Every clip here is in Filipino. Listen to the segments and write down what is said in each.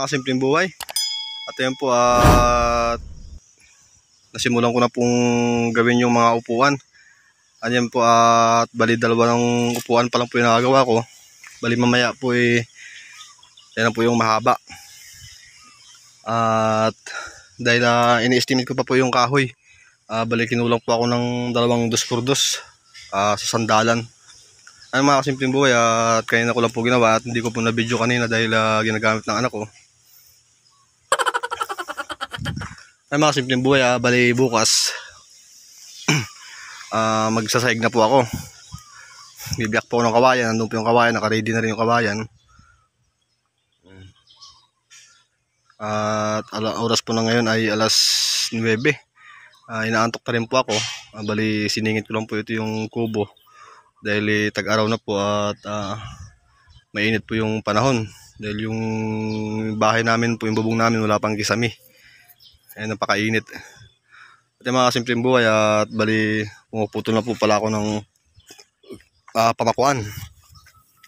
mga kasimpleng buhay. At ayun po at nasimulan ko na pong gawin yung mga upuan. Ayan po at bali dalawang upuan pa lang po yung nakagawa ko. Bali mamaya po yan po yung mahaba. At dahil ini-estimate ko pa po yung kahoy, bali kinulang po ako ng 2 2x2 sa sandalan. Ano mga kasimpleng buhay at kanina ko lang po ginawa at hindi ko po na video kanina dahil ginagamit ng anak ko. Ano mga kasimpleng buhay bali bukas magsasahig na po ako. Bibiyak po ako ng kawayan. Nandun po yung kawayan, naka-ready na rin yung kawayan. At oras po na ngayon ay alas 9. Inaantok na rin po ako. Bali siningit ko lang po ito yung kubo dahil tag-araw na po at mainit po yung panahon dahil yung bahay namin po, yung bubong namin wala pang kisame. Ayan, napakainit. At yung mga kasimpleng buhay at bali pumuputol na po pala ako ng pamakuan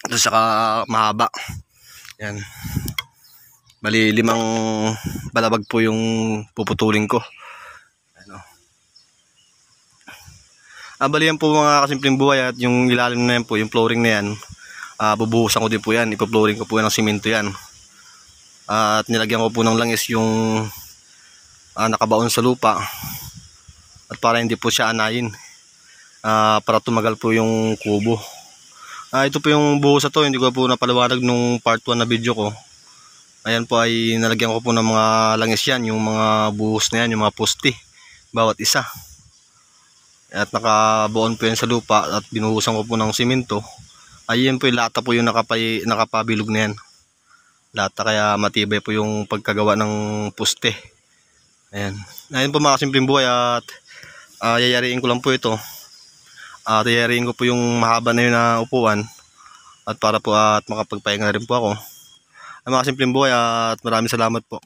at saka mahaba. Yan, bali 5 balabag po yung puputulin ko. Bali yan po mga kasimpleng buhay at yung ilalim na yan po, yung flooring na yan, bubuhusan ko din po yan, ipo-flooring ko po yan ng simento yan. At nilagyan ko po ng langis yung nakabaon sa lupa at para hindi po siya anayin, para tumagal po yung kubo. Ito po yung buhos na to, hindi ko po napaliwanag nung part 1 na video ko. Ayan po ay nalagyan ko po ng mga langis yan, yung mga buhos na yan, yung mga poste bawat isa. At nakabuon po yan sa lupa at binuhusan ko po ng simento. Ayun po yung lata po yung nakapabilog na yan. Lata, kaya matibay po yung pagkagawa ng poste. Ayan. Ayun po mga kasimpleng buhay at yayariin ko lang po ito. At yayariin ko po yung mahaba na yun na upuan. At para po at makapagpahinga na rin po ako. Ay mga kasimpleng buhay at maraming salamat po.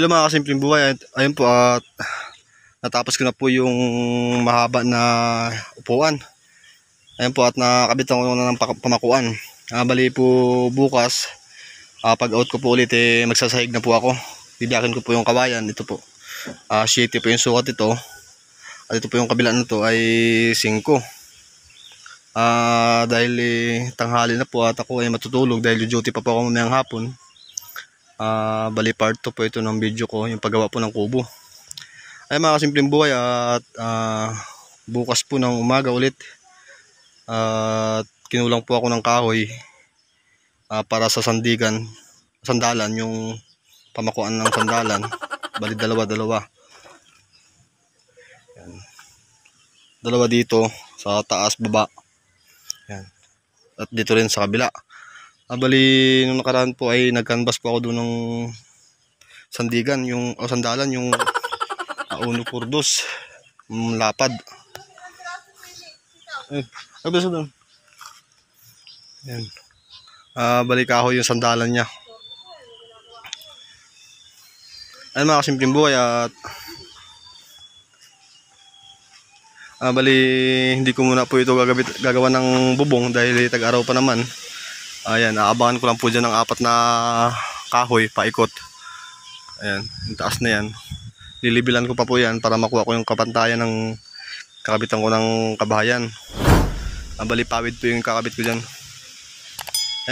Hello mga kasimpleng buhay, ayun po at natapos ko na po yung mahaba na upuan. Ayun po at nakabitan ko na ng pamakuan. Bali po bukas pag out ko po ulit magsasahig na po ako. Bibiyakin ko po yung kawayan. Ito po 7 po yung sukat ito. At ito po yung kabila nito ay 5. Dahil tanghali na po at ako ay matutulog dahil duty pa po ako mamayang hapon. Bali part 2 po ito ng video ko, yung paggawa po ng kubo. Ay mga kasimpleng buhay at bukas po ng umaga ulit at kinulang po ako ng kahoy para sa sandalan, yung pamakuan ng sandalan. Bali dalawa yan. Dalawa dito sa taas baba yan. At dito rin sa kabila. Bali nung nakaraan po ay nag-canvas po ako doon ng sandigan, yung sandalan, yung 1 4 lapad. Ay basta doon. Yan. Bali kahoy yung sandalan niya. Ay mga kasimpleng buhay at bali hindi ko muna po ito gagawa ng bubong dahil tag-araw pa naman. Ayan, aabangan ko lang po dyan ng 4 na kahoy paikot. Ayan, yung taas na yan. Lilibilan ko pa po yan para makuha ko yung kapantayan ng kakabitan ko ng kabahayan. Bali pawid po yung kakabit ko dyan.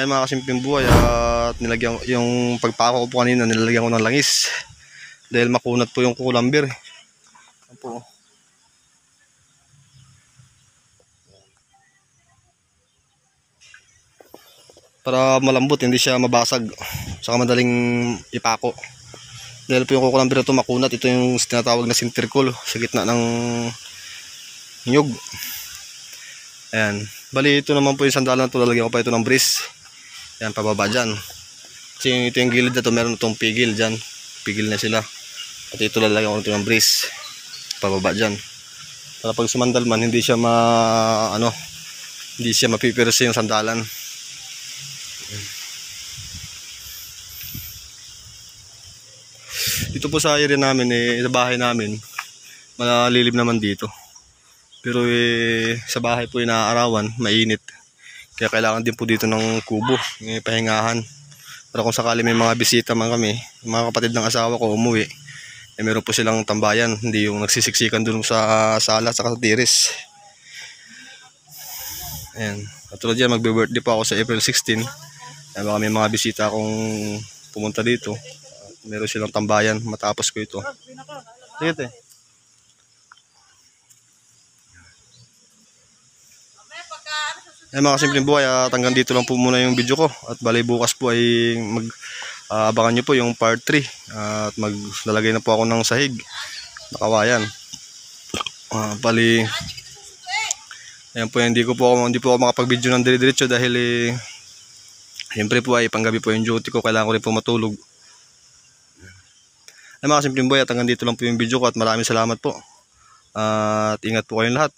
Ayan mga kasimpleng buhay at nilagyan yung pagpako ko po kanina, nilalagyan ko ng langis. Dahil makunat po yung kukulambir. Ayan po. Para malambot, hindi siya mabasag, saka madaling ipako. Dahil po yung kukulambir ito makunat, ito yung tinatawag na sinterkol sa gitna ng nyug. Ayan, bali ito naman po yung sandalan na ito, lalagyan ko pa ito ng bris. Ayan, pababa dyan. Kasi ito yung gilid na ito, meron itong pigil dyan, pigil na sila. At ito lalagyan ko ito ng bris, pababa dyan. Para pag sumandal man, hindi siya Hindi siya mapipirsa yung sandalan. Dito po sa area namin, sa bahay namin, malilib naman dito. Pero sa bahay po inaarawan, mainit. Kaya kailangan din po dito ng kubo, pahingahan. Para kung sakali may mga bisita man kami, yung mga kapatid ng asawa ko umuwi, meron po silang tambayan, hindi yung nagsisiksikan dun sa sala sa tiris. Ayan. Katulad yan, magbe-birthday po ako sa April 16. Kaya baka may mga bisita akong pumunta dito. Meron silang tambayan matapos ko ito. Sige. Ay mga simpleng buhay, hanggang dito lang po muna yung video ko. At bali bukas po ay abangan nyo po yung part 3. At maglalagay na po ako ng sahig na kawayan. Bali ayan po, hindi po ako makapag-video ng dire-diretso dahil siyempre po ay panggabi po yung duty ko. Kailangan ko rin po matulog. Ay mga simpleng buhay, at hanggang dito lang po yung video ko at maraming salamat po. At ingat po kayong lahat.